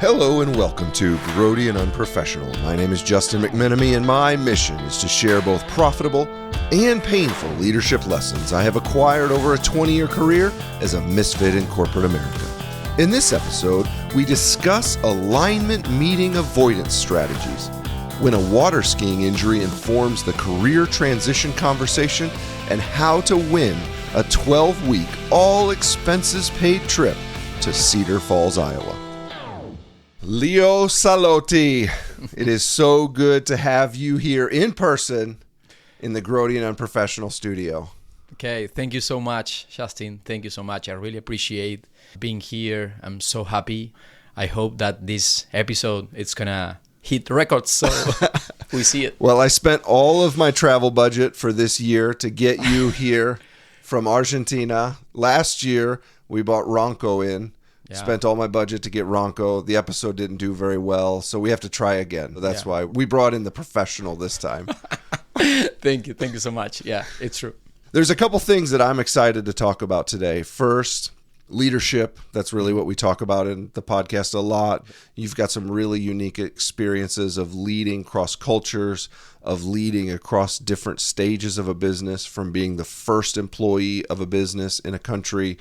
Hello and welcome to Grody and Unprofessional. My name is Justin McMenamy and my mission is to share both profitable and painful leadership lessons I have acquired over a 20-year career as a misfit in corporate America. In this episode, we discuss alignment meeting avoidance strategies, when a water skiing injury informs the career transition conversation, and how to win a 12-week all-expenses-paid trip to Cedar Falls, Iowa. Leo Salotti, it is so good to have you here in person in the Grody and Unprofessional studio. Okay, thank you so much, Justin. Thank you so much. I really appreciate being here. I'm so happy. I hope that this episode it's gonna hit records, so we see it. Well, I spent all of my travel budget for this year to get you here from Argentina. Last year, we bought Ronco in. Yeah. Spent all my budget to get Ronco. The episode didn't do very well, so we have to try again. That's why we brought in the professional this time. Thank you so much. Yeah, it's true. There's a couple things that I'm excited to talk about today. First, leadership. That's really what we talk about in the podcast a lot. You've got some really unique experiences of leading cross cultures, of leading across different stages of a business, from being the first employee of a business in a country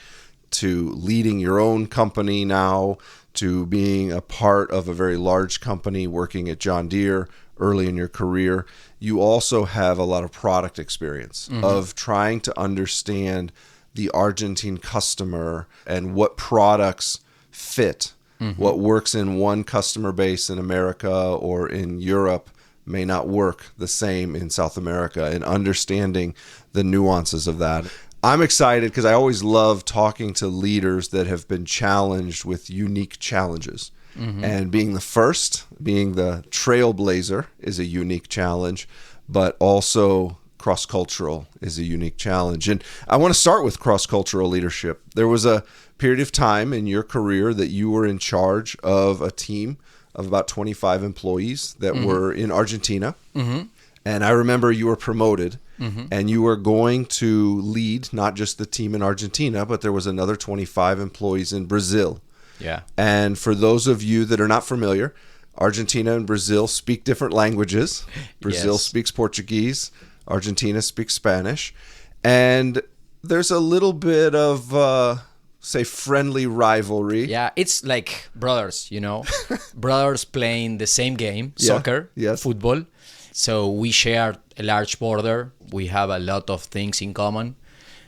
to leading your own company now, to being a part of a very large company, working at John Deere early in your career. You also have a lot of product experience of trying to understand the Argentine customer and what products fit. What works in one customer base in America or in Europe may not work the same in South America, and understanding the nuances of that. I'm excited because I always love talking to leaders that have been challenged with unique challenges. And being the first, being the trailblazer is a unique challenge, but also cross-cultural is a unique challenge. And I want to start with cross-cultural leadership. There was a period of time in your career that you were in charge of a team of about 25 employees that were in Argentina. And I remember you were promoted and you were going to lead not just the team in Argentina, but there was another 25 employees in Brazil. Yeah. And for those of you that are not familiar, Argentina and Brazil speak different languages. Brazil speaks Portuguese. Argentina speaks Spanish. And there's a little bit of, say, friendly rivalry. Yeah, it's like brothers, brothers playing the same game, soccer, football. So we share a large border. We have a lot of things in common.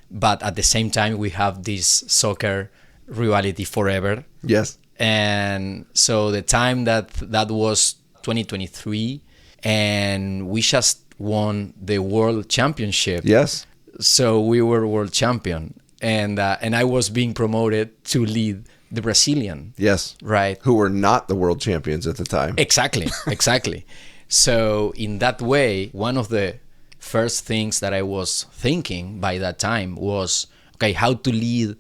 But at the same time, we have this soccer rivalry forever. Yes. And so the time that was 2023, and we just won the world championship. Yes. So we were world champion, and I was being promoted to lead the Brazilian. Yes. Right. Who were not the world champions at the time. Exactly. So in that way, one of the first things that I was thinking by that time was, okay, how to lead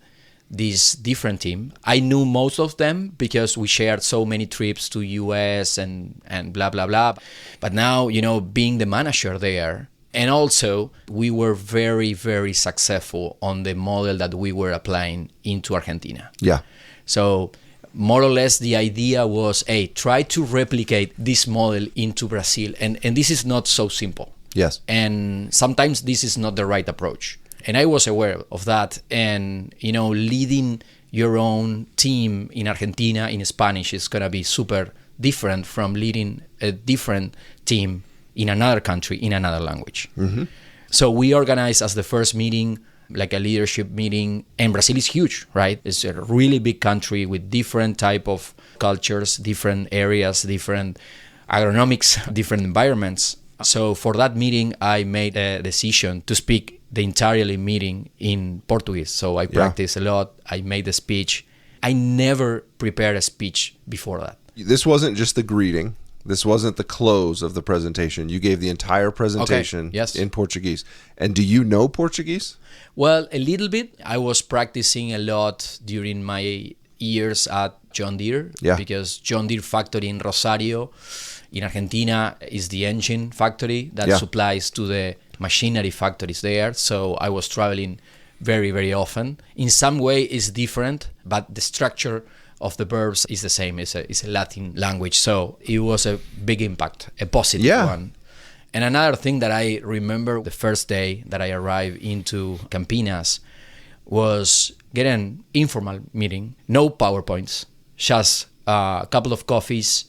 this different team. I knew most of them because we shared so many trips to US and blah, blah, blah. But now, being the manager there, and also we were very, very successful on the model that we were applying into Argentina. Yeah. So more or less the idea was, hey, try to replicate this model into Brazil. And this is not so simple. Yes. And sometimes this is not the right approach. And I was aware of that. And, leading your own team in Argentina in Spanish is going to be super different from leading a different team in another country in another language. So we organized as the first meeting, like a leadership meeting. And Brazil is huge, right? It's a really big country with different type of cultures, different areas, different agronomics, different environments. So for that meeting, I made a decision to speak the entire meeting in Portuguese. So I practiced a lot. I made the speech. I never prepared a speech before that. This wasn't just the greeting. This wasn't the close of the presentation. You gave the entire presentation in Portuguese. And do you know Portuguese? Well, a little bit. I was practicing a lot during my years at John Deere because John Deere factory in Rosario in Argentina is the engine factory that supplies to the machinery factories there. So I was traveling very, very often. In some way it's different, but the structure of the verbs is the same. It's a Latin language. So it was a big impact, a positive one. And another thing that I remember the first day that I arrived into Campinas was get an informal meeting, no PowerPoints, just a couple of coffees,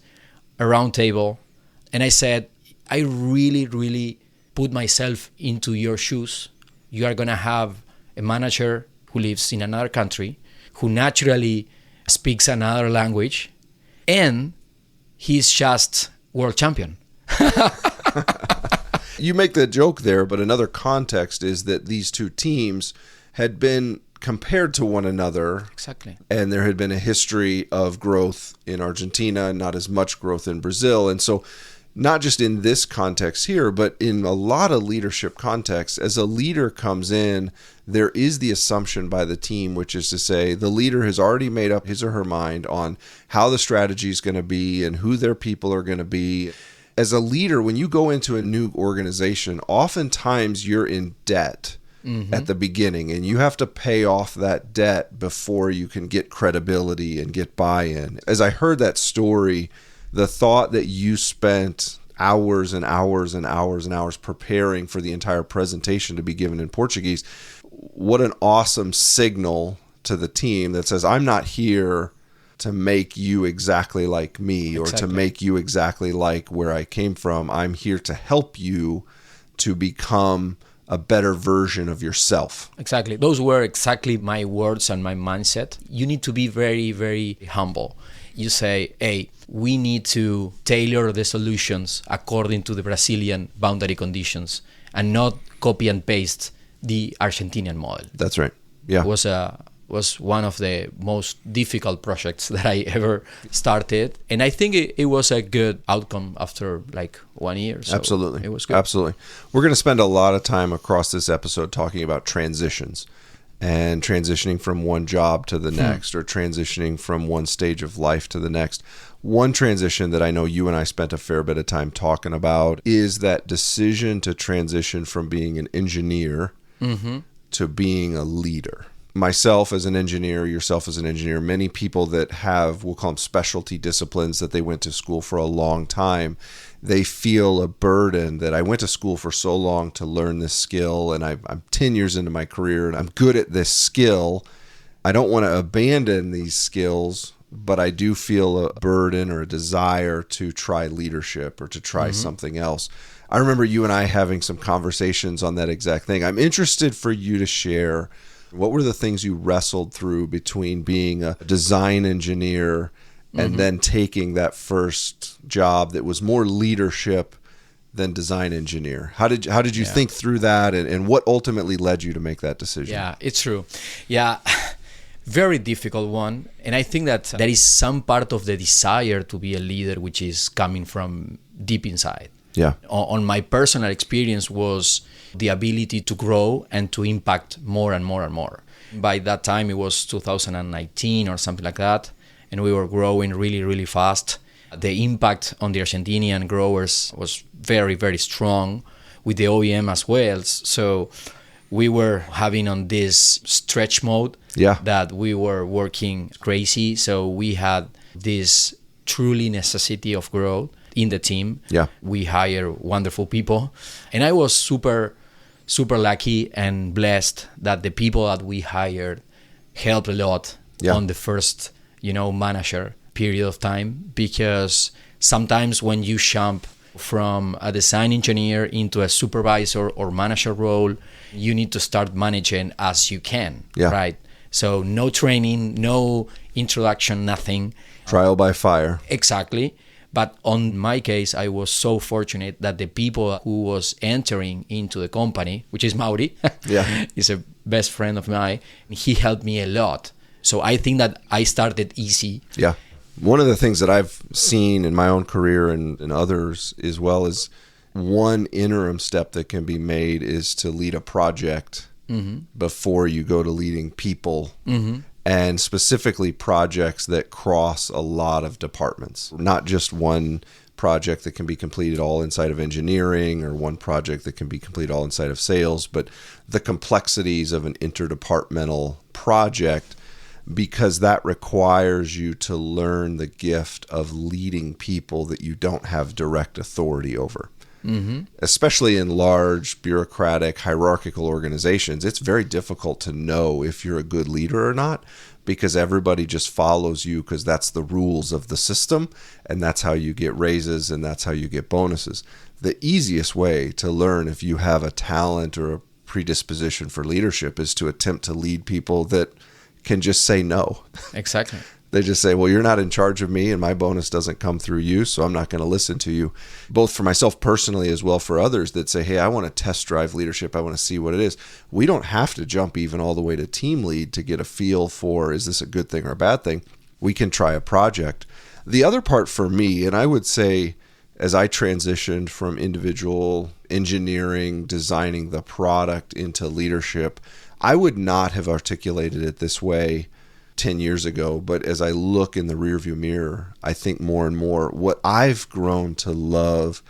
a round table. And I said, I really, really put myself into your shoes. You are going to have a manager who lives in another country, who naturally speaks another language, and he's just world champion. You make the joke there, but another context is that these two teams had been compared to one another. Exactly. And there had been a history of growth in Argentina and not as much growth in Brazil. And so not just in this context here, but in a lot of leadership contexts, as a leader comes in, there is the assumption by the team, which is to say the leader has already made up his or her mind on how the strategy is going to be and who their people are going to be. As a leader, when you go into a new organization, oftentimes you're in debt at the beginning, and you have to pay off that debt before you can get credibility and get buy-in. As I heard that story, the thought that you spent hours and hours and hours and hours preparing for the entire presentation to be given in Portuguese, what an awesome signal to the team that says, I'm not here to make you exactly like me or to make you exactly like where I came from. I'm here to help you to become a better version of yourself. Exactly. Those were exactly my words and my mindset. You need to be very, very humble. You say, hey, we need to tailor the solutions according to the Brazilian boundary conditions and not copy and paste the Argentinian model. That's right. Yeah. Was one of the most difficult projects that I ever started. And I think it was a good outcome after like 1 year. So absolutely. It was good. Absolutely. We're going to spend a lot of time across this episode talking about transitions and transitioning from one job to the next or transitioning from one stage of life to the next. One transition that I know you and I spent a fair bit of time talking about is that decision to transition from being an engineer to being a leader. Myself as an engineer, yourself as an engineer, many people that have, we'll call them specialty disciplines that they went to school for a long time, they feel a burden that I went to school for so long to learn this skill and I'm 10 years into my career and I'm good at this skill. I don't want to abandon these skills, but I do feel a burden or a desire to try leadership or to try something else. I remember you and I having some conversations on that exact thing. I'm interested for you to share what were the things you wrestled through between being a design engineer and then taking that first job that was more leadership than design engineer? How did you think through that and what ultimately led you to make that decision? Yeah, it's true. Yeah, very difficult one. And I think that there is some part of the desire to be a leader which is coming from deep inside. Yeah. On my personal experience was the ability to grow and to impact more and more and more. By that time, it was 2019 or something like that, and we were growing really, really fast. The impact on the Argentinian growers was very, very strong with the OEM as well. So we were having on this stretch mode that we were working crazy. So we had this truly necessity of growth in the team. Yeah. We hire wonderful people. And I was super lucky and blessed that the people that we hired helped a lot on the first, manager period of time, because sometimes when you jump from a design engineer into a supervisor or manager role, you need to start managing as you can, right? So no training, no introduction, nothing. Trial by fire. Exactly. But on my case, I was so fortunate that the people who was entering into the company, which is Mauri, is a best friend of mine, he helped me a lot. So I think that I started easy. Yeah. One of the things that I've seen in my own career and others as well is one interim step that can be made is to lead a project before you go to leading people. And specifically projects that cross a lot of departments, not just one project that can be completed all inside of engineering or one project that can be completed all inside of sales, but the complexities of an interdepartmental project because that requires you to learn the gift of leading people that you don't have direct authority over. Especially in large, bureaucratic, hierarchical organizations, it's very difficult to know if you're a good leader or not, because everybody just follows you because that's the rules of the system, and that's how you get raises, and that's how you get bonuses. The easiest way to learn if you have a talent or a predisposition for leadership is to attempt to lead people that can just say no. Exactly. They just say, well, you're not in charge of me and my bonus doesn't come through you, so I'm not going to listen to you. Both for myself personally as well for others that say, hey, I want to test drive leadership. I want to see what it is. We don't have to jump even all the way to team lead to get a feel for, is this a good thing or a bad thing? We can try a project. The other part for me, and I would say as I transitioned from individual engineering, designing the product into leadership, I would not have articulated it this way 10 years ago, but as I look in the rearview mirror, I think more and more what I've grown to love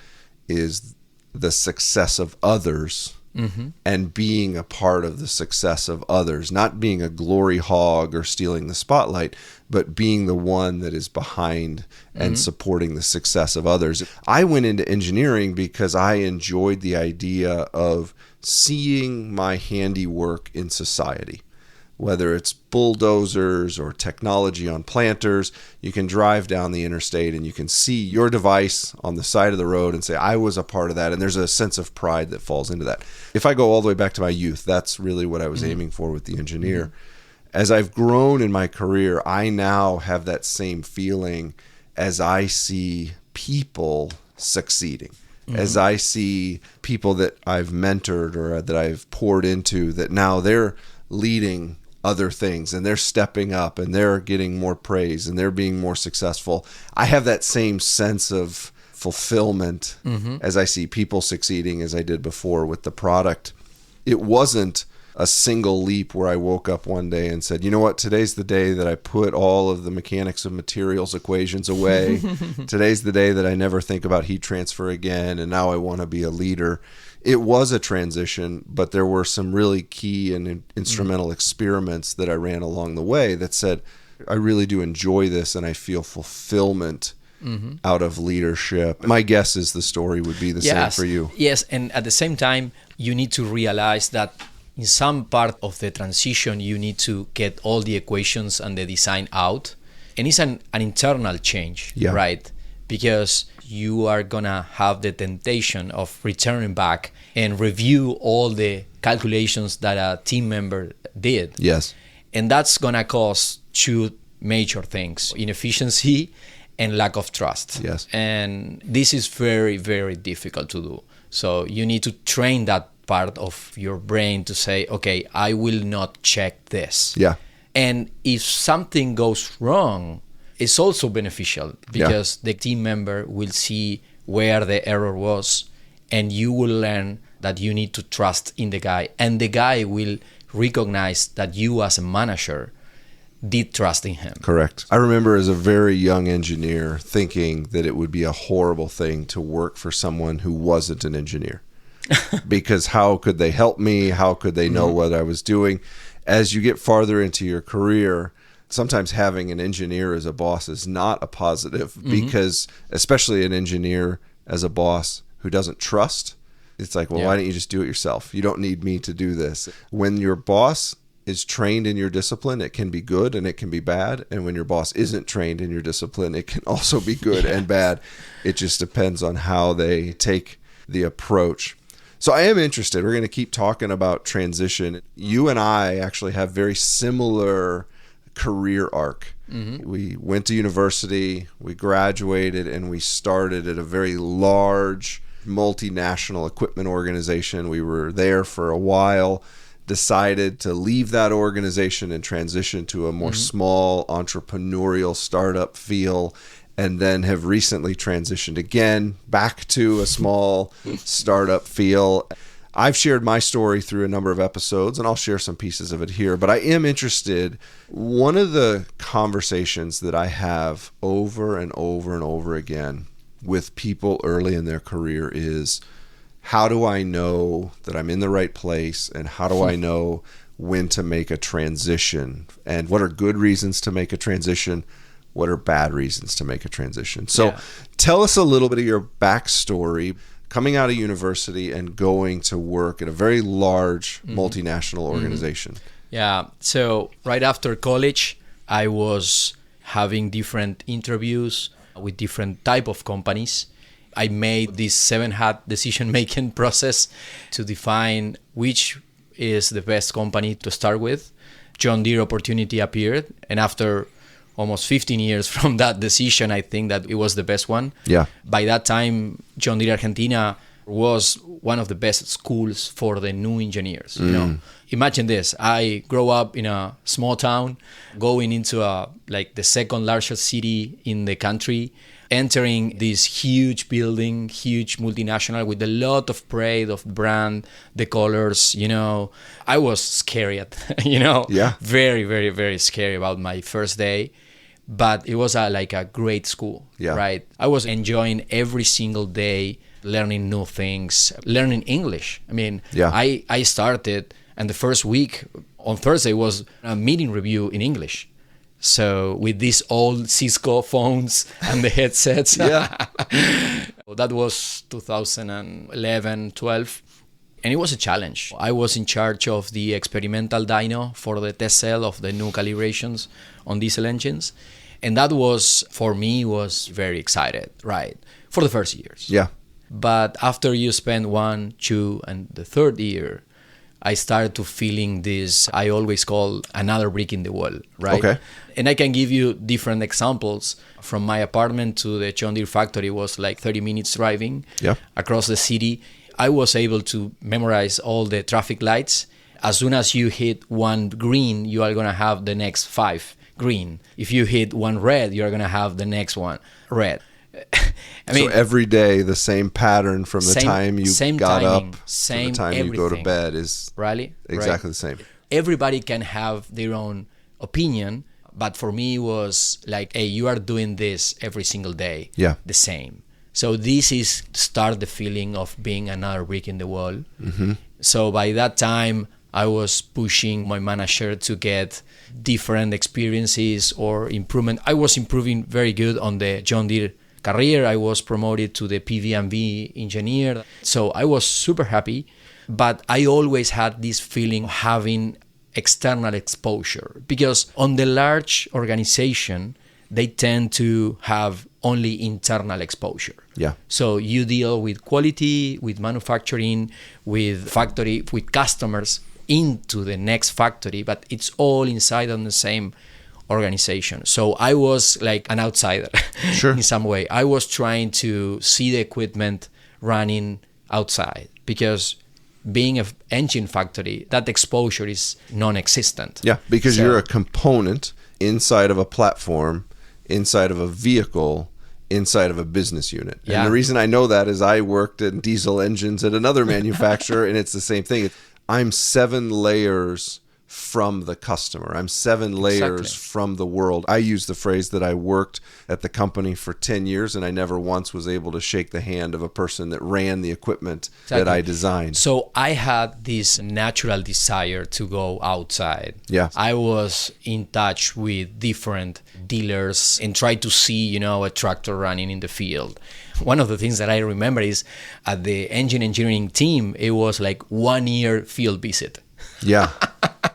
is the success of others and being a part of the success of others, not being a glory hog or stealing the spotlight, but being the one that is behind and supporting the success of others. I went into engineering because I enjoyed the idea of seeing my handiwork in society. Whether it's bulldozers or technology on planters, you can drive down the interstate and you can see your device on the side of the road and say, I was a part of that. And there's a sense of pride that falls into that. If I go all the way back to my youth, that's really what I was aiming for with the engineer. As I've grown in my career, I now have that same feeling as I see people succeeding. As I see people that I've mentored or that I've poured into, that now they're leading other things and they're stepping up and they're getting more praise and they're being more successful. I have that same sense of fulfillment as I see people succeeding as I did before with the product. It wasn't a single leap where I woke up one day and said, you know what, today's the day that I put all of the mechanics of materials equations away. Today's the day that I never think about heat transfer again, and now I want to be a leader. It was a transition, but there were some really key and instrumental experiments that I ran along the way that said, I really do enjoy this and I feel fulfillment out of leadership. My guess is the story would be the same for you. Yes, and at the same time, you need to realize that in some part of the transition, you need to get all the equations and the design out. And it's an internal change, right? Because you are going to have the temptation of returning back and review all the calculations that a team member did. Yes. And that's going to cause two major things: inefficiency and lack of trust. Yes. And this is very, very difficult to do. So you need to train that part of your brain to say, okay, I will not check this. Yeah. And if something goes wrong, it's also beneficial because the team member will see where the error was, and you will learn that you need to trust in the guy, and the guy will recognize that you as a manager did trust in him. Correct. I remember as a very young engineer thinking that it would be a horrible thing to work for someone who wasn't an engineer. Because how could they help me? How could they know what I was doing? As you get farther into your career, sometimes having an engineer as a boss is not a positive because especially an engineer as a boss who doesn't trust, it's like, well, why don't you just do it yourself? You don't need me to do this. When your boss is trained in your discipline, it can be good and it can be bad. And when your boss isn't trained in your discipline, it can also be good and bad. It just depends on how they take the approach. So I am interested. We're going to keep talking about transition. You and I actually have very similar career arc. We went to university, we graduated, and we started at a very large multinational equipment organization. We were there for a while, decided to leave that organization and transition to a more small entrepreneurial startup feel, and then have recently transitioned again back to a small startup feel. I've shared my story through a number of episodes, and I'll share some pieces of it here, but I am interested. One of the conversations that I have over and over and over again with people early in their career is, how do I know that I'm in the right place, and how do I know when to make a transition, and what are good reasons to make a transition, what are bad reasons to make a transition. So tell us a little bit of your backstory coming out of university and going to work at a very large multinational organization. Yeah. So right after college, I was having different interviews with different type of companies. I made this 7-hat decision-making process to define which is the best company to start with. John Deere opportunity appeared, and after almost 15 years from that decision, I think that it was the best one. Yeah. By that time, John Deere Argentina was one of the best schools for the new engineers. You know, imagine this: I grow up in a small town, going into the second largest city in the country, entering this huge building, huge multinational with a lot of pride of brand, the colors, you know. I was scared, you know, very, very, very scary about my first day. But it was a great school, right? I was enjoying every single day, learning new things, learning English. I mean, I started, and the first week on Thursday was a meeting review in English. So with these old Cisco phones and the headsets, that was 2011, 12. And it was a challenge. I was in charge of the experimental dyno for the test cell of the new calibrations on diesel engines. And that was, for me, was very excited, right? For the first years. Yeah. But after you spend 1, 2, and the third year, I started to feeling this, I always call another brick in the wall, right? Okay. And I can give you different examples. From my apartment to the John Deere factory was like 30 minutes driving across the city. I was able to memorize all the traffic lights. As soon as you hit one green, you are going to have the next 5 green. If you hit one red, you're going to have the next one red. I mean, so every day, the same pattern from the time you got timing, up to the time you go to bed is exactly the same. Everybody can have their own opinion, but for me it was like, hey, you are doing this every single day, the same. So this is start the feeling of being another brick in the wall. So by that time, I was pushing my manager to get different experiences or improvement. I was improving very good on the John Deere career. I was promoted to the PV&V engineer. So I was super happy, but I always had this feeling of having external exposure, because on the large organization, they tend to have only internal exposure. So you deal with quality, with manufacturing, with factory, with customers into the next factory, but it's all inside on the same organization. So I was like an outsider in some way. I was trying to see the equipment running outside, because being an engine factory, that exposure is non-existent. Because you're a component inside of a platform, inside of a vehicle, inside of a business unit. And the reason I know that is I worked in diesel engines at another manufacturer, and it's the same thing. I'm 7 layers from the customer. I'm 7 layers from the world. I use the phrase that I worked at the company for 10 years, and I never once was able to shake the hand of a person that ran the equipment that I designed. So I had this natural desire to go outside. I was in touch with different dealers and tried to see, a tractor running in the field. One of the things that I remember is at the engine engineering team, it was like 1 year field visit.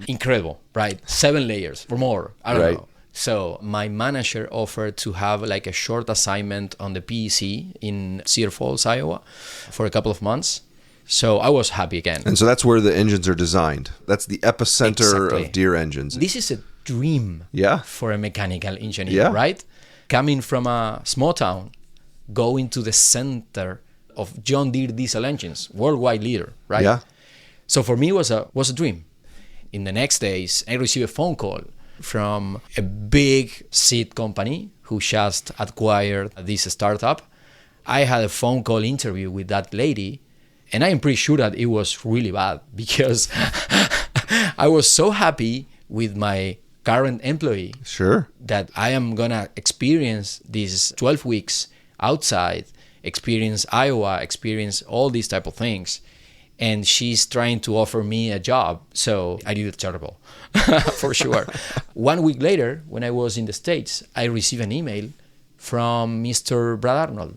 Incredible, right? 7 layers or more. I don't know. So my manager offered to have like a short assignment on the PEC in Cedar Falls, Iowa for a couple of months. So I was happy again. And so that's where the engines are designed. That's the epicenter of Deere engines. This is a dream for a mechanical engineer, right? Coming from a small town, going to the center of John Deere diesel engines, worldwide leader, right? So for me, it was a dream. In the next days, I received a phone call from a big seed company who just acquired this startup. I had a phone call interview with that lady, and I am pretty sure that it was really bad, because I was so happy with my current employee that I am going to experience these 12 weeks outside, experience Iowa, experience all these type of things. and she's trying to offer me a job. So I did it terrible, for sure. 1 week later, when I was in the States, I received an email from Mr. Brad Arnold,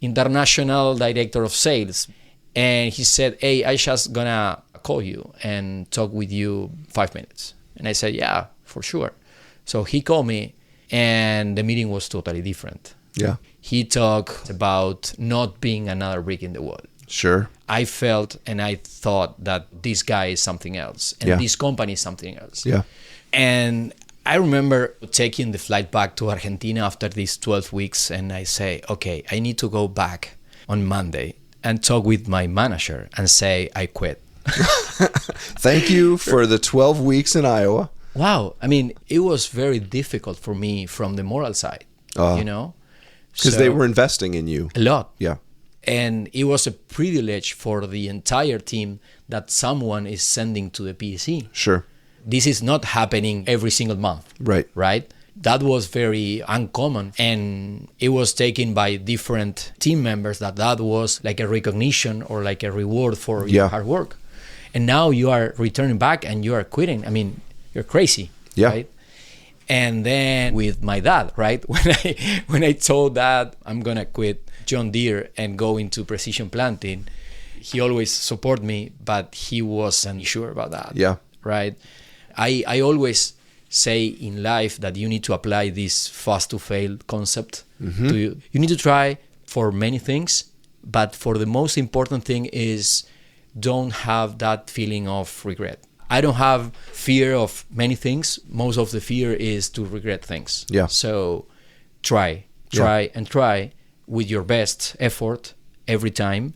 International Director of Sales. And he said, hey, I just gonna call you and talk with you 5 minutes. And I said, yeah, for sure. So he called me, and the meeting was totally different. Yeah. He talked about not being another brick in the wall. Sure. I felt and I thought that this guy is something else, and this company is something else. Yeah. And I remember taking the flight back to Argentina after these 12 weeks, and I say, okay, I need to go back on Monday and talk with my manager and say I quit. Thank you for the 12 weeks in Iowa. Wow. I mean, it was very difficult for me from the moral side, you know? Because they were investing in you. A lot. Yeah. And it was a privilege for the entire team that someone is sending to the PSE. Sure. This is not happening every single month. Right. Right? That was very uncommon. And it was taken by different team members that was like a recognition or like a reward for your hard work. And now you are returning back and you are quitting. I mean, you're crazy. Yeah. Right? And then with my dad, right? When I told Dad I'm gonna quit John Deere and go into precision planting, he always supported me, but he wasn't sure about that. Yeah. Right? I always say in life that you need to apply this fast to fail concept. To you. You need to try for many things, but for the most important thing is don't have that feeling of regret. I don't have fear of many things. Most of the fear is to regret things. Yeah. So try with your best effort every time.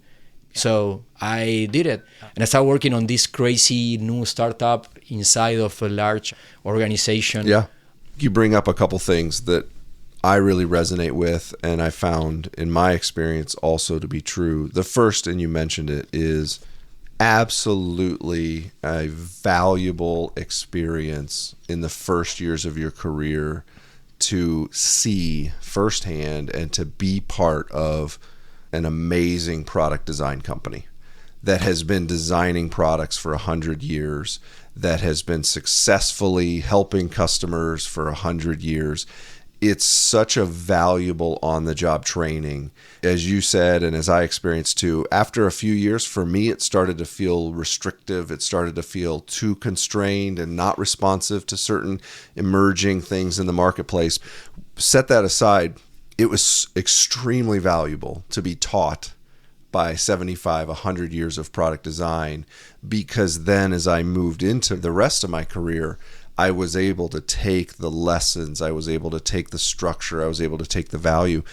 So I did it. And I started working on this crazy new startup inside of a large organization. Yeah. You bring up a couple things that I really resonate with, and I found in my experience also to be true. The first, and you mentioned it, is absolutely a valuable experience in the first years of your career to see firsthand and to be part of an amazing product design company that has been designing products for 100 years, that has been successfully helping customers for 100 years. It's such a valuable on-the-job training. As you said, and as I experienced too, after a few years, for me, it started to feel restrictive. It started to feel too constrained and not responsive to certain emerging things in the marketplace. Set that aside, it was extremely valuable to be taught by 75, 100 years of product design, because then as I moved into the rest of my career, I was able to take the lessons, I was able to take the structure, I was able to take the value.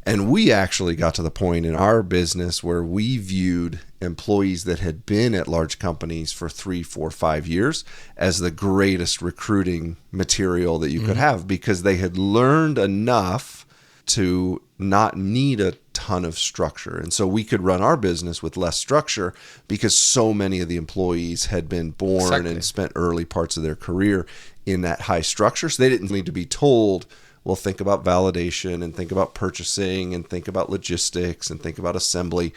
And we actually got to the point in our business where we viewed employees that had been at large companies for 3, 4, 5 years as the greatest recruiting material that you could have, because they had learned enough to not need a ton of structure. And so we could run our business with less structure because so many of the employees had been born and spent early parts of their career in that high structure. So they didn't need to be told, well, think about validation and think about purchasing and think about logistics and think about assembly.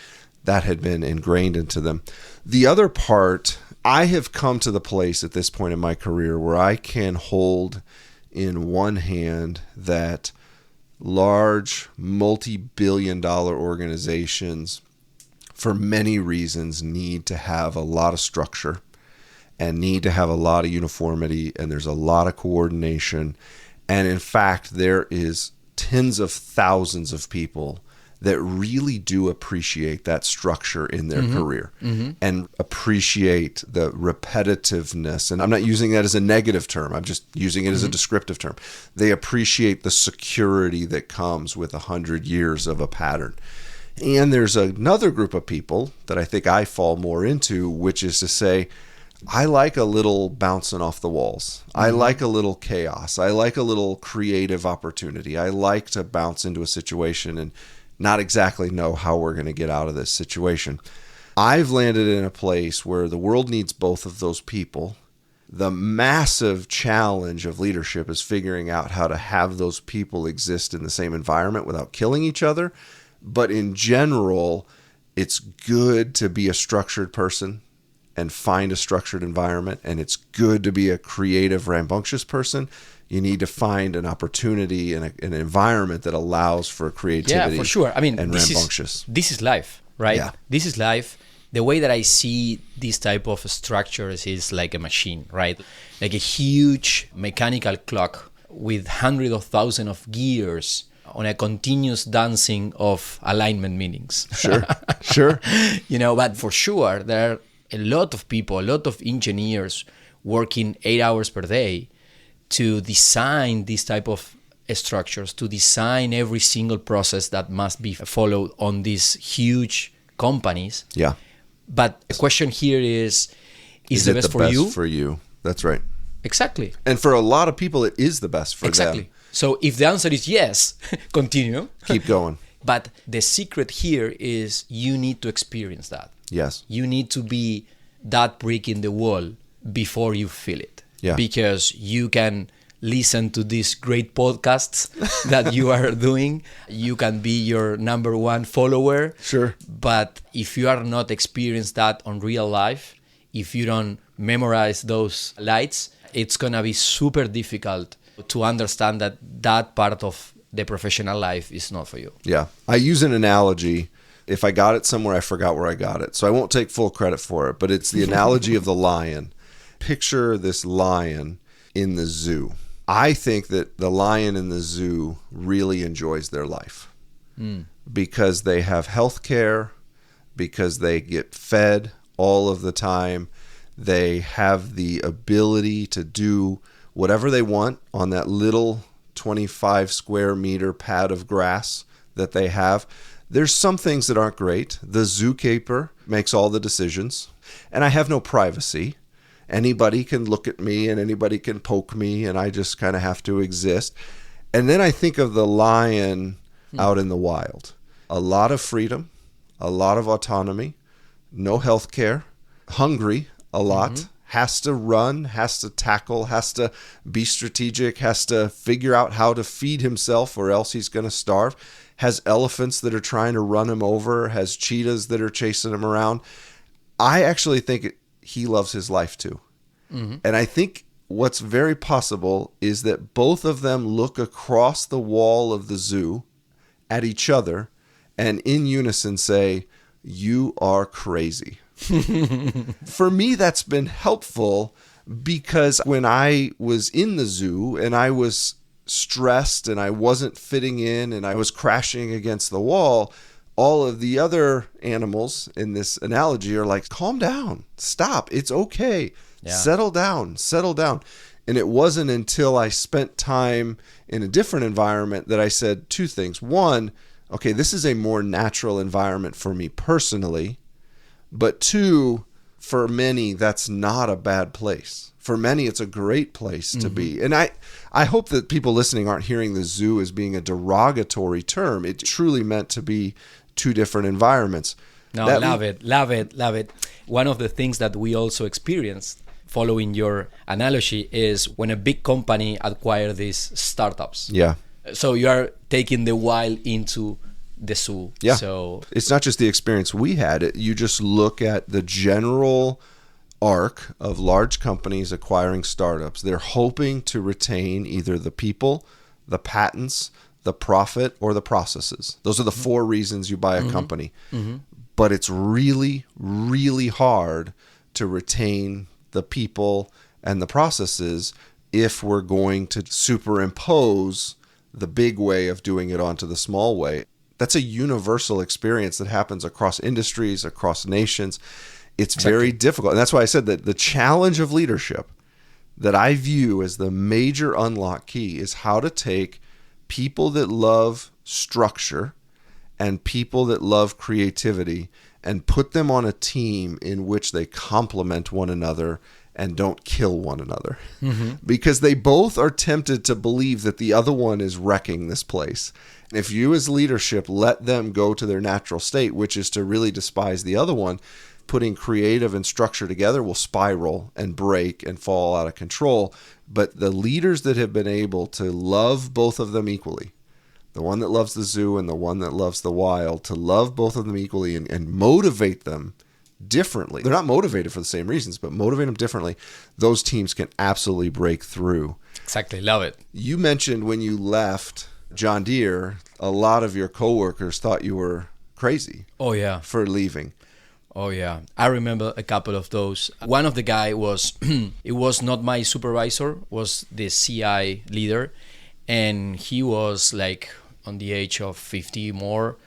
That had been ingrained into them. The other part, I have come to the place at this point in my career where I can hold in one hand that large multi-billion-dollar organizations, for many reasons, need to have a lot of structure and need to have a lot of uniformity, and there's a lot of coordination. And in fact, there is tens of thousands of people that really do appreciate that structure in their career and appreciate the repetitiveness. And I'm not using that as a negative term. I'm just using it as a descriptive term. They appreciate the security that comes with 100 years of a pattern. And there's another group of people that I think I fall more into, which is to say, I like a little bouncing off the walls. I like a little chaos. I like a little creative opportunity. I like to bounce into a situation and not exactly know how we're going to get out of this situation. I've landed in a place where the world needs both of those people. The massive challenge of leadership is figuring out how to have those people exist in the same environment without killing each other. But in general, it's good to be a structured person and find a structured environment, and it's good to be a creative, rambunctious person. You need to find an opportunity and an environment that allows for creativity. Yeah, for sure. I mean, and rambunctious. This is life, right? Yeah. This is life. The way that I see this type of structures is like a machine, right? Like a huge mechanical clock with hundreds of thousands of gears on a continuous dancing of alignment meanings. Sure. But for sure, there are a lot of people, a lot of engineers working 8 hours per day to design this type of structures, to design every single process that must be followed on these huge companies. Yeah. But the question here is the best for you? Is it the best for you? That's right. Exactly. And for a lot of people, it is the best for them. So if the answer is yes, continue. Keep going. But the secret here is you need to experience that. Yes. You need to be that brick in the wall before you feel it. Yeah. Because you can listen to these great podcasts that you are doing. You can be your number one follower. Sure. But if you are not experienced that on real life, if you don't memorize those lights, it's going to be super difficult to understand that that part of the professional life is not for you. Yeah. I use an analogy. If I got it somewhere, I forgot where I got it. So I won't take full credit for it, but it's the analogy of the lion. Picture this lion in the zoo. I think that the lion in the zoo really enjoys their life because they have health care, because they get fed all of the time. They have the ability to do whatever they want on that little 25 square meter pad of grass that they have. There's some things that aren't great. The zookeeper makes all the decisions, and I have no privacy. Anybody can look at me and anybody can poke me, and I just kind of have to exist. And then I think of the lion out in the wild. A lot of freedom, a lot of autonomy, no health care, hungry a lot, has to run, has to tackle, has to be strategic, has to figure out how to feed himself or else he's going to starve, has elephants that are trying to run him over, has cheetahs that are chasing him around. I actually think he loves his life too. And I think what's very possible is that both of them look across the wall of the zoo at each other and in unison say, "You are crazy." For me, that's been helpful because when I was in the zoo and I was stressed and I wasn't fitting in and I was crashing against the wall, all of the other animals in this analogy are like, calm down, stop, it's okay, settle down. And it wasn't until I spent time in a different environment that I said two things. One, okay, this is a more natural environment for me personally. But two, for many, that's not a bad place. For many, it's a great place to be. And I hope that people listening aren't hearing the zoo as being a derogatory term. It truly meant to be two different environments. No, love it. One of the things that we also experienced following your analogy is when a big company acquires these startups. Yeah. So you are taking the wild into the zoo. Yeah. So it's not just the experience we had. You just look at the general arc of large companies acquiring startups. They're hoping to retain either the people, the patents, the profit, or the processes. Those are the four reasons you buy a company. But it's really, really hard to retain the people and the processes if we're going to superimpose the big way of doing it onto the small way. That's a universal experience that happens across industries, across nations. It's very difficult. And that's why I said that the challenge of leadership that I view as the major unlock key is how to take people that love structure and people that love creativity and put them on a team in which they complement one another and don't kill one another. Because they both are tempted to believe that the other one is wrecking this place. And if you as leadership let them go to their natural state, which is to really despise the other one, putting creative and structure together will spiral and break and fall out of control. But the leaders that have been able to love both of them equally, the one that loves the zoo and the one that loves the wild, to love both of them equally and motivate them differently. They're not motivated for the same reasons, but motivate them differently. Those teams can absolutely break through. Exactly. Love it. You mentioned when you left John Deere, a lot of your coworkers thought you were crazy. Oh, yeah. For leaving. Oh, yeah. I remember a couple of those. One of the guy was, it was not my supervisor, was the CI leader. And he was like on the age of 50 more.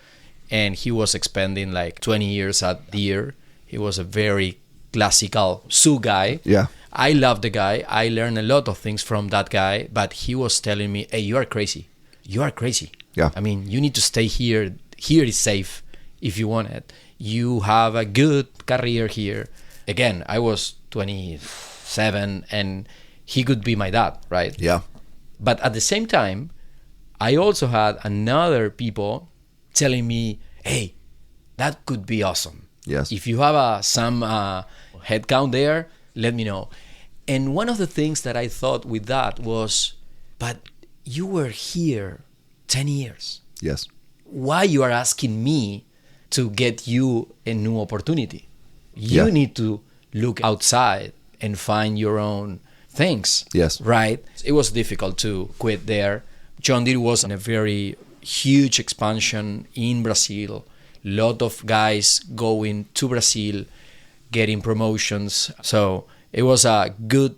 And he was expending like 20 years at Deere. He was a very classical Sioux guy. Yeah. I love the guy. I learned a lot of things from that guy. But he was telling me, hey, you are crazy. You are crazy. Yeah. I mean, you need to stay here. Here is safe if you want it. You have a good career here. Again, I was 27 and he could be my dad, right? Yeah. But at the same time, I also had another people telling me, hey, that could be awesome. Yes. If you have some headcount there, let me know. And one of the things that I thought with that was, but you were here 10 years. Yes. Why you are asking me to get you a new opportunity? You need to look outside and find your own things. Yes. Right? It was difficult to quit there. John Deere was in a very huge expansion in Brazil. Lot of guys going to Brazil, getting promotions. So it was a good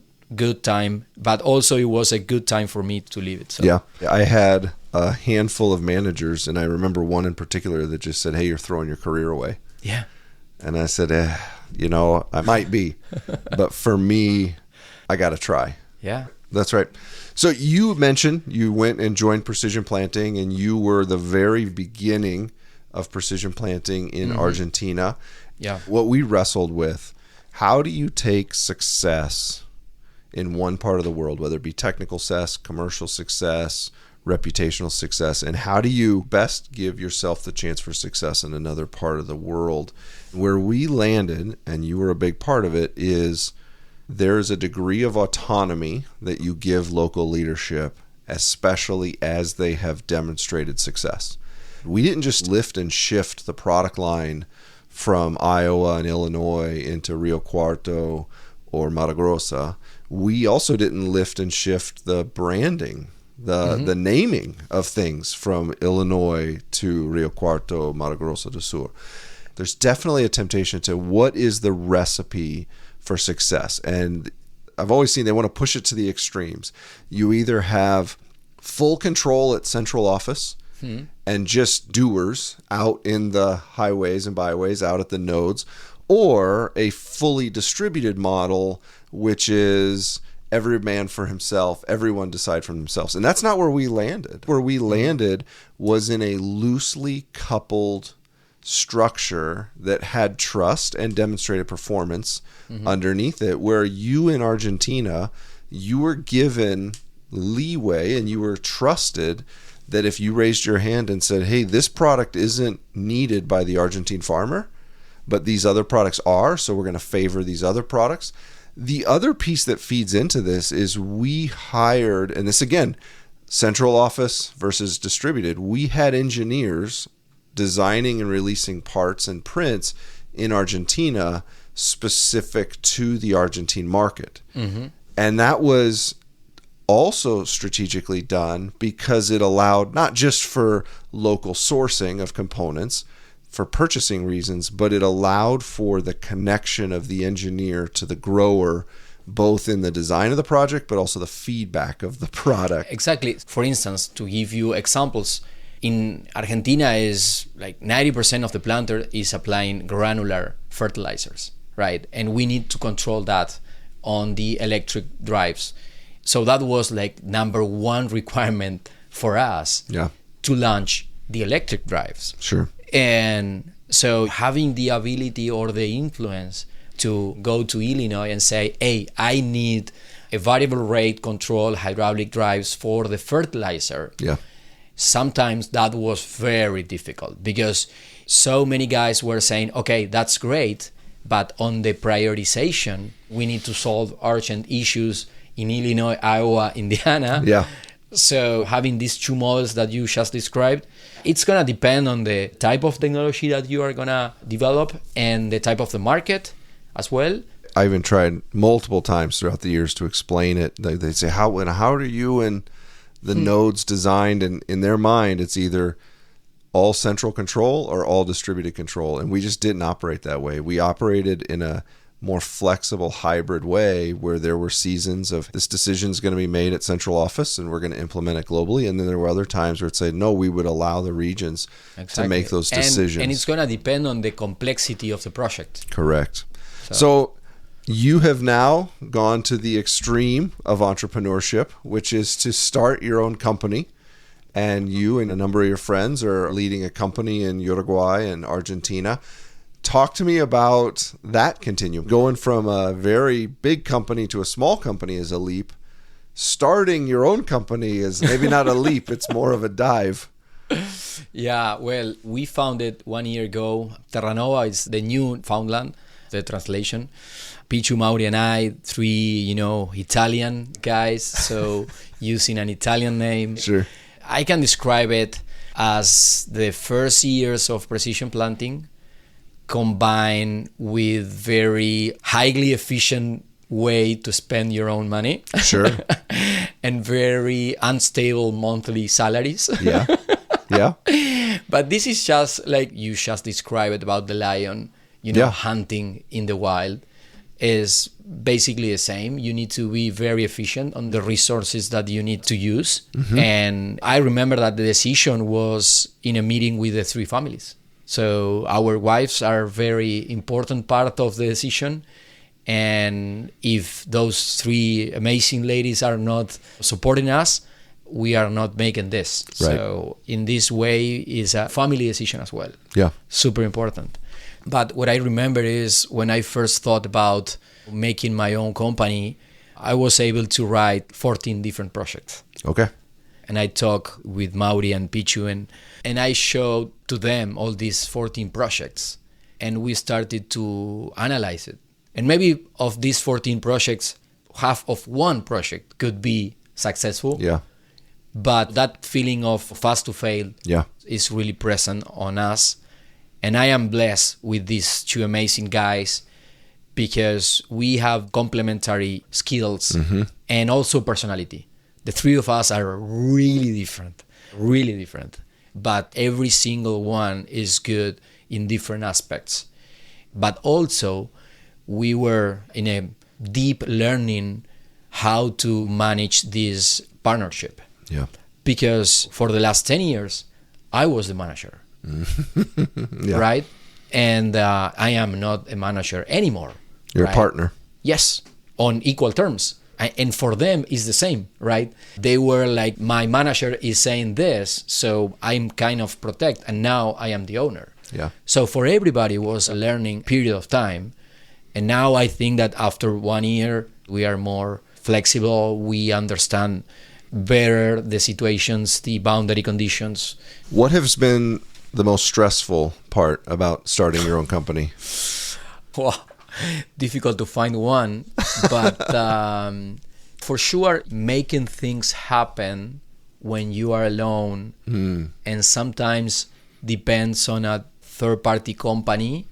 time, but also it was a good time for me to leave it. So. Yeah. I had a handful of managers, and I remember one in particular that just said, hey, you're throwing your career away. Yeah. And I said, I might be, but for me, I got to try. Yeah. That's right. So you mentioned you went and joined Precision Planting, and you were the very beginning of Precision Planting in Argentina. Yeah. What we wrestled with, how do you take success in one part of the world, whether it be technical success, commercial success, reputational success, and how do you best give yourself the chance for success in another part of the world? Where we landed, and you were a big part of it, is there's a degree of autonomy that you give local leadership, especially as they have demonstrated success. We didn't just lift and shift the product line from Iowa and Illinois into Rio Cuarto or Mato Grosso. We also didn't lift and shift the branding, the naming of things from Illinois to Rio Cuarto, Mato Grosso do Sul. There's definitely a temptation to what is the recipe for success. And I've always seen they want to push it to the extremes. You either have full control at central office and just doers out in the highways and byways, out at the nodes, or a fully distributed model, which is every man for himself, everyone decide for themselves. And that's not where we landed. Where we landed was in a loosely coupled structure that had trust and demonstrated performance underneath it, where you in Argentina, you were given leeway and you were trusted that if you raised your hand and said, hey, this product isn't needed by the Argentine farmer, but these other products are, so we're going to favor these other products. The other piece that feeds into this is we hired, and this again, central office versus distributed, we had engineers designing and releasing parts and prints in Argentina specific to the Argentine market. And that was also strategically done because it allowed not just for local sourcing of components for purchasing reasons, but it allowed for the connection of the engineer to the grower, both in the design of the project, but also the feedback of the product. Exactly. For instance, to give you examples, in Argentina is like 90% of the planter is applying granular fertilizers, right? And we need to control that on the electric drives. So that was like number one requirement for us to launch the electric drives. Sure. And so having the ability or the influence to go to Illinois and say, hey, I need a variable rate control hydraulic drives for the fertilizer. Yeah. Sometimes that was very difficult because so many guys were saying, okay, that's great, but on the prioritization, we need to solve urgent issues in Illinois, Iowa, Indiana. Yeah. So having these two models that you just described, it's going to depend on the type of technology that you are going to develop and the type of the market as well. I even tried multiple times throughout the years to explain it. They say, how are you and the nodes designed? And in their mind, it's either all central control or all distributed control. And we just didn't operate that way. We operated in a more flexible hybrid way where there were seasons of this decision is going to be made at central office and we're going to implement it globally. And then there were other times where it said, no, we would allow the regions to make those decisions. And it's going to depend on the complexity of the project. Correct. So you have now gone to the extreme of entrepreneurship, which is to start your own company. And you and a number of your friends are leading a company in Uruguay and Argentina. Talk to me about that continuum. Going from a very big company to a small company is a leap. Starting your own company is maybe not a leap, it's more of a dive. Yeah, well, we founded 1 year ago. Terranova is the new Foundland, the translation. Pichu, Mauri, and I, three, Italian guys, so using an Italian name. Sure. I can describe it as the first years of precision planting combined with very highly efficient way to spend your own money. Sure. And very unstable monthly salaries. Yeah. Yeah. But this is just like you just described about the lion, hunting in the wild is basically the same. You need to be very efficient on the resources that you need to use. Mm-hmm. And I remember that the decision was in a meeting with the three families. So our wives are very important part of the decision. And if those three amazing ladies are not supporting us, we are not making this. Right. So in this way is a family decision as well. Yeah. Super important. But what I remember is when I first thought about making my own company, I was able to write 14 different projects. Okay. And I talked with Mauri and Pichu and I showed to them all these 14 projects. And we started to analyze it. And maybe of these 14 projects, half of one project could be successful. Yeah. But that feeling of fast to fail is really present on us. And I am blessed with these two amazing guys because we have complementary skills and also personality. The three of us are really different. But every single one is good in different aspects. But also, we were in a deep learning how to manage this partnership. Yeah. Because for the last 10 years, I was the manager. Yeah. Right? And I am not a manager anymore. You're a partner. Yes, on equal terms. And for them, it's the same, right? They were like, my manager is saying this, so I'm kind of protect, and now I am the owner. Yeah. So for everybody, it was a learning period of time. And now I think that after 1 year, we are more flexible. We understand better the situations, the boundary conditions. What has been the most stressful part about starting your own company? Well, difficult to find one, but for sure, making things happen when you are alone and sometimes depends on a third-party company.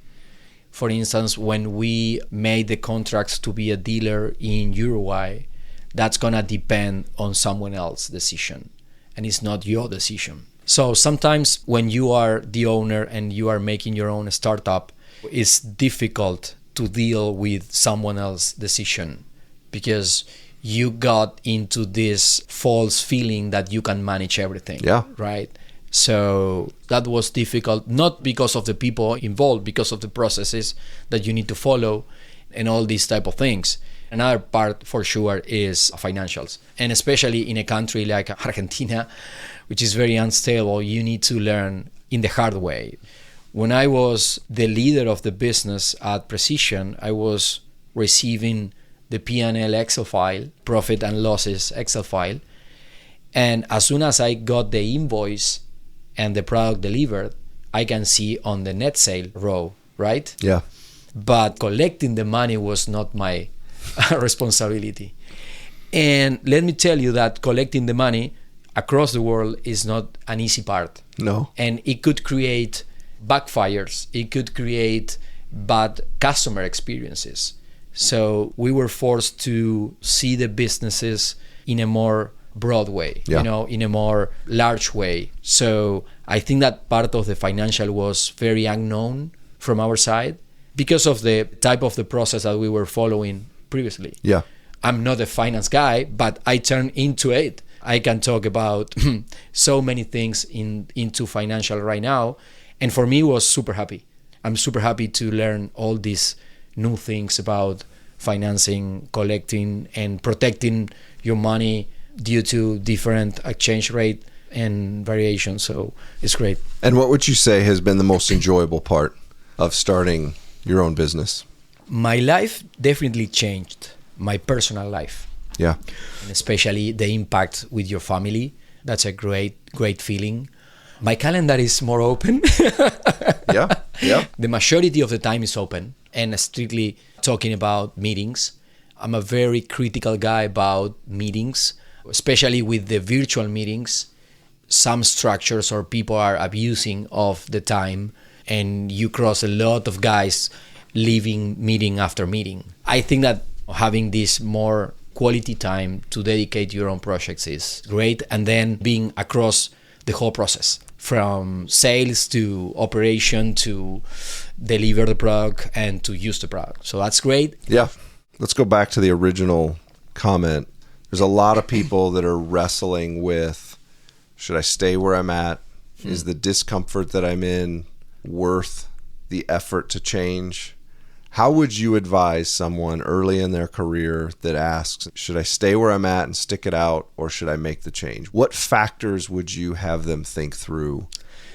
For instance, when we made the contracts to be a dealer in Uruguay, that's going to depend on someone else's decision, and it's not your decision. So sometimes when you are the owner and you are making your own startup, it's difficult to deal with someone else's decision because you got into this false feeling that you can manage everything. Yeah. Right? So that was difficult, not because of the people involved, because of the processes that you need to follow and all these type of things. Another part for sure is financials. And especially in a country like Argentina, which is very unstable, you need to learn in the hard way. When I was the leader of the business at Precision, I was receiving the P&L Excel file, profit and losses Excel file. And as soon as I got the invoice and the product delivered, I can see on the net sale row, right? Yeah. But collecting the money was not my responsibility. And let me tell you that collecting the money across the world is not an easy part. No. And it could create backfires. It could create bad customer experiences. So we were forced to see the businesses in a more broad way, in a more large way. So I think that part of the financial was very unknown from our side because of the type of the process that we were following previously. Yeah. I'm not a finance guy, but I turned into it. I can talk about so many things into financial right now. And for me, it was super happy. I'm super happy to learn all these new things about financing, collecting, and protecting your money due to different exchange rate and variation. So it's great. And what would you say has been the most enjoyable part of starting your own business? My life definitely changed, my personal life. Yeah. And especially the impact with your family. That's a great feeling. My calendar is more open. Yeah. The majority of the time is open and strictly talking about meetings. I'm a very critical guy about meetings, especially with the virtual meetings. Some structures or people are abusing of the time, and you cross a lot of guys leaving meeting after meeting. I think that having this more quality time to dedicate your own projects is great, and then being across the whole process from sales to operation to deliver the product and to use the product. So that's great. Yeah. Let's go back to the original comment. There's a lot of people that are wrestling with, should I stay where I'm at? Is the discomfort that I'm in worth the effort to change? How would you advise someone early in their career that asks, should I stay where I'm at and stick it out, or should I make the change? What factors would you have them think through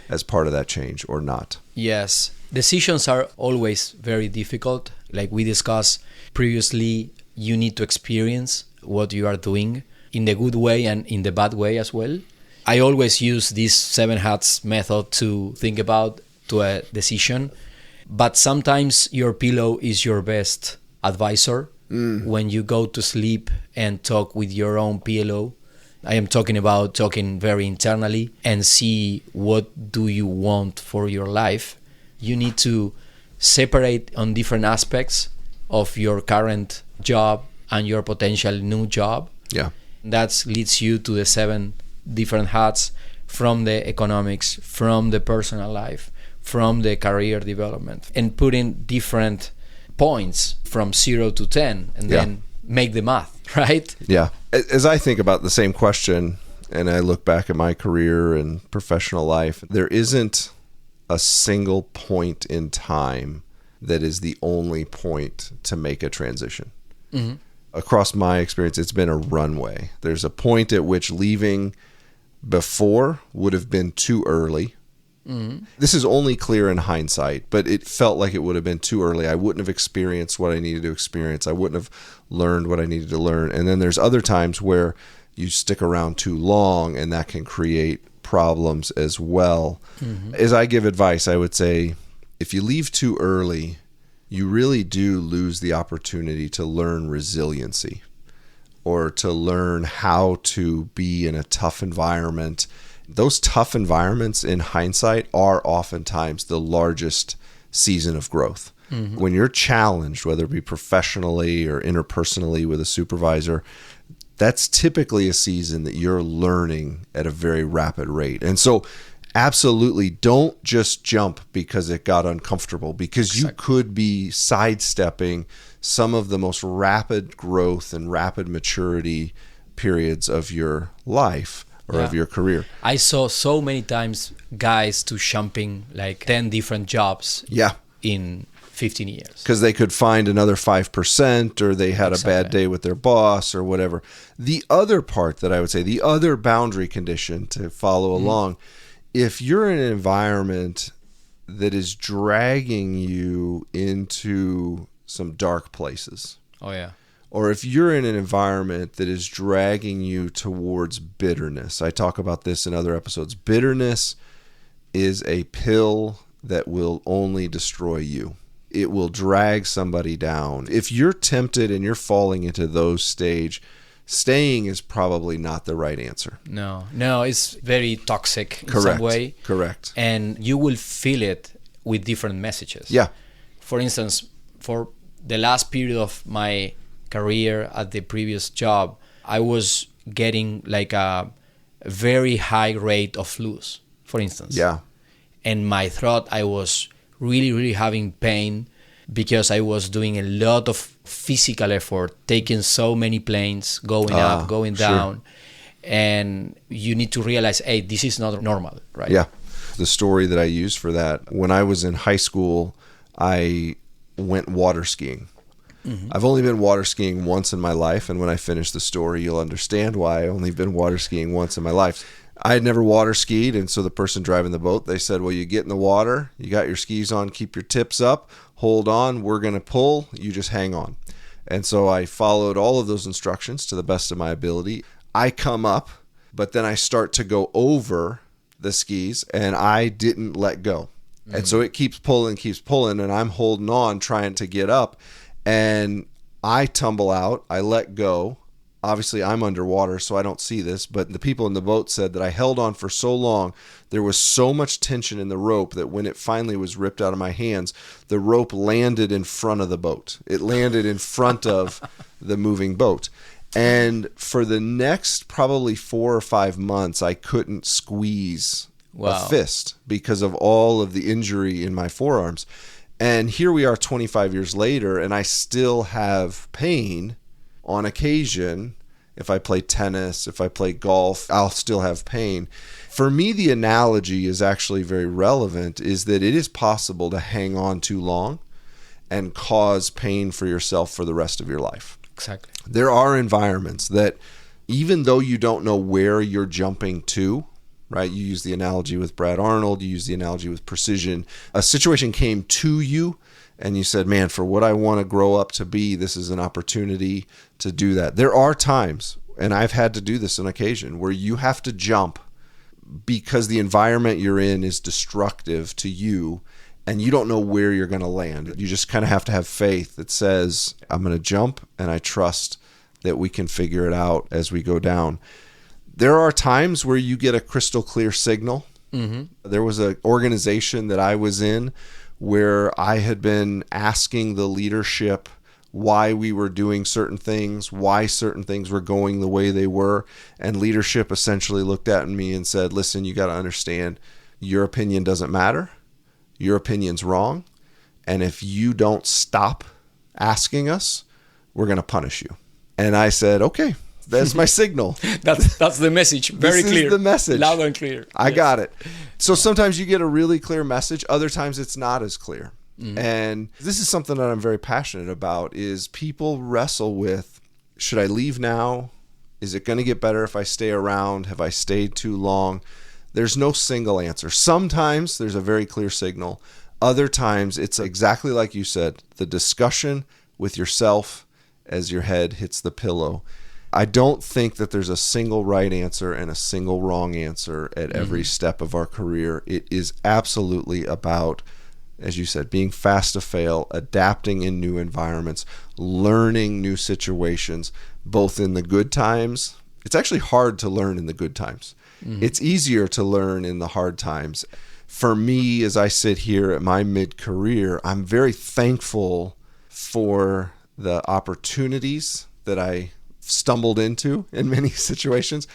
as part of that change or not? Yes. Decisions are always very difficult. Like we discussed previously, you need to experience what you are doing in the good way and in the bad way as well. I always use this 7 hats method to think about to a decision. But sometimes your pillow is your best advisor. When you go to sleep and talk with your own pillow, I am talking about talking very internally and see what do you want for your life. You need to separate on different aspects of your current job and your potential new job. Yeah. That leads you to the 7 different hats, from the economics, from the personal life, from the career development, and put in different points from 0 to 10 and then make the math, right? Yeah. As I think about the same question and I look back at my career and professional life, there isn't a single point in time that is the only point to make a transition. Mm-hmm. Across my experience, it's been a runway. There's a point at which leaving before would have been too early. Mm-hmm. This is only clear in hindsight, but it felt like it would have been too early. I wouldn't have experienced what I needed to experience. I wouldn't have learned what I needed to learn. And then there's other times where you stick around too long, and that can create problems as well. Mm-hmm. As I give advice, I would say, if you leave too early, you really do lose the opportunity to learn resiliency or to learn how to be in a tough environment. Those tough environments in hindsight are oftentimes the largest season of growth. Mm-hmm. When you're challenged, whether it be professionally or interpersonally with a supervisor, that's typically a season that you're learning at a very rapid rate. And so absolutely don't just jump because it got uncomfortable, because you could be sidestepping some of the most rapid growth and rapid maturity periods of your life or of your career. I saw so many times guys to jumping like 10 different jobs in 15 years. Because they could find another 5%, or they had a bad day with their boss or whatever. The other part that I would say, the other boundary condition to follow along, if you're in an environment that is dragging you into some dark places. Or if you're in an environment that is dragging you towards bitterness. I talk about this in other episodes. Bitterness is a pill that will only destroy you. It will drag somebody down. If you're tempted and you're falling into those stage, staying is probably not the right answer. No, it's very toxic in Correct. some way. Correct. And you will feel it with different messages. Yeah. For instance, for the last period of my career at the previous job, I was getting like a very high rate of flus, for instance. Yeah. And my throat, I was really, really having pain because I was doing a lot of physical effort, taking so many planes, going up, going down. And you need to realize, hey, this is not normal, right? Yeah. The story that I used for that, when I was in high school, I went water skiing. Mm-hmm. I've only been water skiing once in my life, and when I finish the story, you'll understand why. I've only been water skiing once in my life. I had never water skied, and so the person driving the boat, they said, well, you get in the water, you got your skis on, keep your tips up, hold on, we're going to pull, you just hang on. And so I followed all of those instructions to the best of my ability. I come up, but then I start to go over the skis, and I didn't let go. Mm-hmm. And so it keeps pulling, and I'm holding on, trying to get up. And I tumble out, I let go. Obviously, I'm underwater, so I don't see this, but the people in the boat said that I held on for so long, there was so much tension in the rope that when it finally was ripped out of my hands, the rope landed in front of the boat. It landed in front of the moving boat. And for the next probably 4 or 5 months, I couldn't squeeze a fist because of all of the injury in my forearms. And here we are 25 years later, and I still have pain on occasion. If I play tennis, if I play golf, I'll still have pain. For me, the analogy is actually very relevant, is that it is possible to hang on too long and cause pain for yourself for the rest of your life. Exactly. There are environments that, even though you don't know where you're jumping to, right? You use the analogy with Brad Arnold, you use the analogy with precision. A situation came to you and you said, man, for what I want to grow up to be, this is an opportunity to do that. There are times, and I've had to do this on occasion, where you have to jump because the environment you're in is destructive to you and you don't know where you're going to land. You just kind of have to have faith that says, I'm going to jump and I trust that we can figure it out as we go down. There are times where you get a crystal clear signal. Mm-hmm. There was an organization that I was in where I had been asking the leadership why we were doing certain things, why certain things were going the way they were. And leadership essentially looked at me and said, listen, you got to understand, your opinion doesn't matter. Your opinion's wrong. And if you don't stop asking us, we're going to punish you. And I said, okay. That's my signal. That's the message. Very this clear. Is the message. Loud and clear. I got it. So sometimes you get a really clear message. Other times it's not as clear. Mm-hmm. And this is something that I'm very passionate about, is people wrestle with, should I leave now? Is it going to get better if I stay around? Have I stayed too long? There's no single answer. Sometimes there's a very clear signal. Other times it's exactly like you said, the discussion with yourself as your head hits the pillow. I don't think that there's a single right answer and a single wrong answer at every step of our career. It is absolutely about, as you said, being fast to fail, adapting in new environments, learning new situations, both in the good times. It's actually hard to learn in the good times. Mm-hmm. It's easier to learn in the hard times. For me, as I sit here at my mid-career, I'm very thankful for the opportunities that I stumbled into in many situations.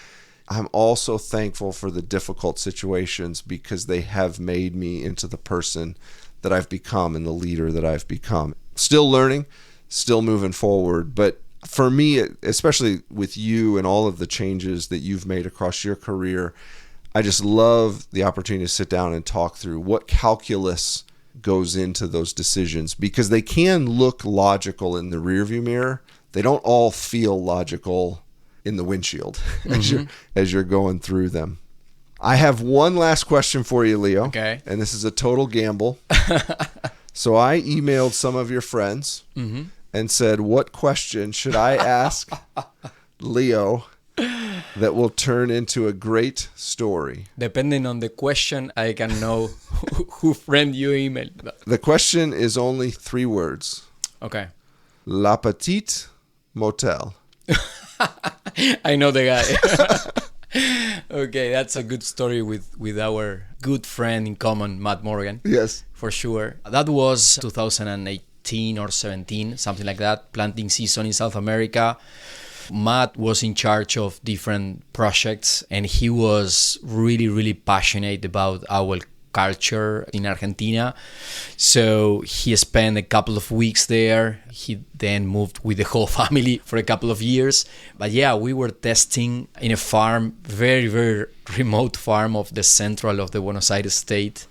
I'm also thankful for the difficult situations because they have made me into the person that I've become and the leader that I've become. Still learning, still moving forward. But for me, especially with you and all of the changes that you've made across your career, I just love the opportunity to sit down and talk through what calculus goes into those decisions, because they can look logical in the rearview mirror. They don't all feel logical in the windshield as you're going through them. I have one last question for you, Leo. Okay. And this is a total gamble. So I emailed some of your friends and said, what question should I ask Leo that will turn into a great story? Depending on the question, I can know who friend you emailed. The question is only 3 words. Okay. La Petite Motel. I know the guy. Okay, that's a good story with our good friend in common, Matt Morgan. Yes. For sure. That was 2018 or 17, something like that, planting season in South America. Matt was in charge of different projects, and he was really, really passionate about our culture in Argentina. So he spent a couple of weeks there. He then moved with the whole family for a couple of years. But yeah, we were testing in a farm, very, very remote farm of the central of the Buenos Aires state.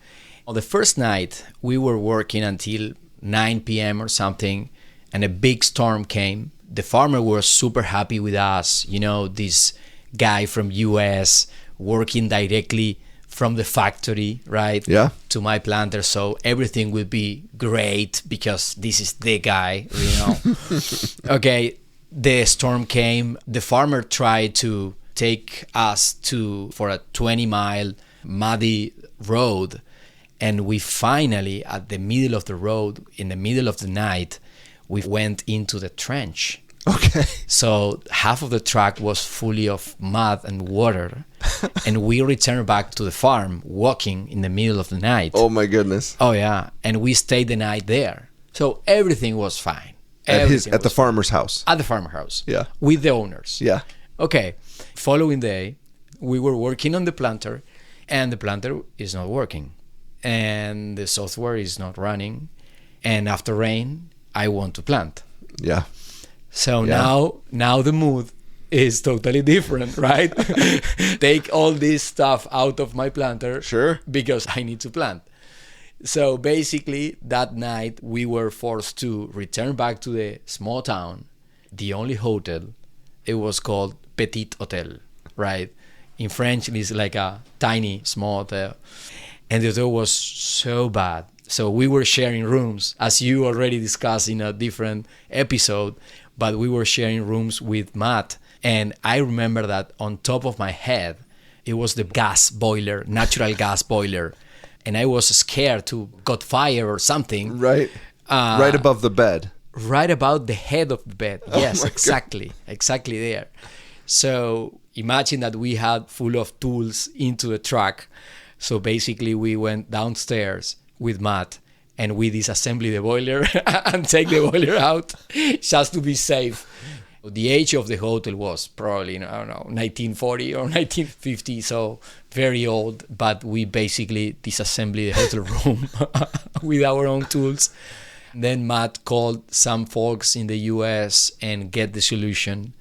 On the first night, we were working until 9 p.m. or something, and a big storm came. The farmer was super happy with us. You know, this guy from US working directly from the factory, right? Yeah. To my planter. So everything will be great because this is the guy, you know. Okay, the storm came. The farmer tried to take us for a 20-mile muddy road. And we finally, at the middle of the road, in the middle of the night, we went into the trench. Okay. So half of the truck was fully of mud and water. And we returned back to the farm walking in the middle of the night. Oh, my goodness. Oh, yeah. And we stayed the night there. So everything was fine. At the farmer's house. At the farmer house. Yeah. With the owners. Yeah. Okay. Following day, we were working on the planter, and the planter is not working. And the software is not running. And after rain, I want to plant. Yeah. So now the mood is totally different, right? Take all this stuff out of my planter. Sure. Because I need to plant. So basically, that night, we were forced to return back to the small town. The only hotel, it was called Petit Hotel, right? In French, it's like a tiny, small hotel. And the hotel was so bad. So we were sharing rooms, as you already discussed in a different episode, but we were sharing rooms with Matt. And I remember that on top of my head, it was the gas boiler, natural gas boiler. And I was scared to got fire or something. Right. Right above the bed. Right about the head of the bed. Yes, God. Exactly there. So imagine that we had full of tools into the truck. So basically we went downstairs with Matt and we disassemble the boiler and take the boiler out just to be safe. The age of the hotel was probably, I don't know, 1940 or 1950, so very old, but we basically disassembled the hotel room with our own tools. Then Matt called some folks in the US and get the solution.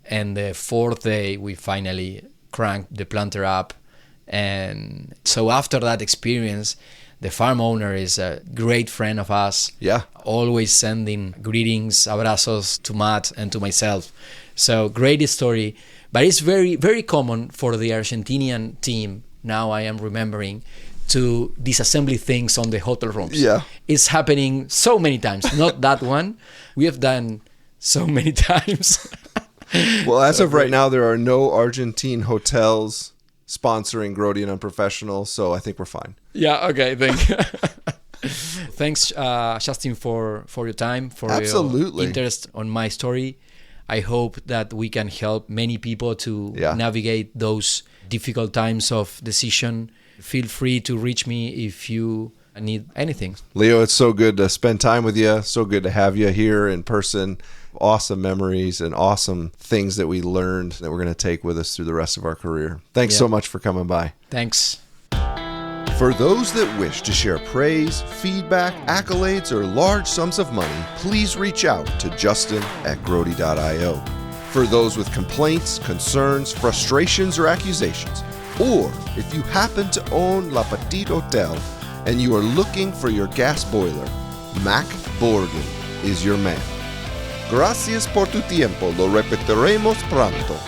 And the fourth day, we finally cranked the planter up. And so after that experience, the farm owner is a great friend of us. Yeah. Always sending greetings, abrazos to Matt and to myself. So great story. But it's very, very common for the Argentinian team, now I am remembering, to disassemble things on the hotel rooms. Yeah. It's happening so many times. Not that one. We have done so many times. Well, as of right now, there are no Argentine hotels sponsoring Grody and Unprofessional, so I think we're fine. Yeah, okay, thank you. Thanks, Justin, for your time, for Absolutely. your interest on my story. I hope that we can help many people to navigate those difficult times of decision. Feel free to reach me if you need anything. Leo, it's so good to spend time with you. So good to have you here in person. Awesome memories and awesome things that we learned that we're going to take with us through the rest of our career. Thanks so much for coming by. Thanks. For those that wish to share praise, feedback, accolades, or large sums of money, please reach out to justin@grody.io. For those with complaints, concerns, frustrations, or accusations, or if you happen to own La Petite Hotel and you are looking for your gas boiler, Mac Borgen is your man. Gracias por tu tiempo. Lo repetiremos pronto.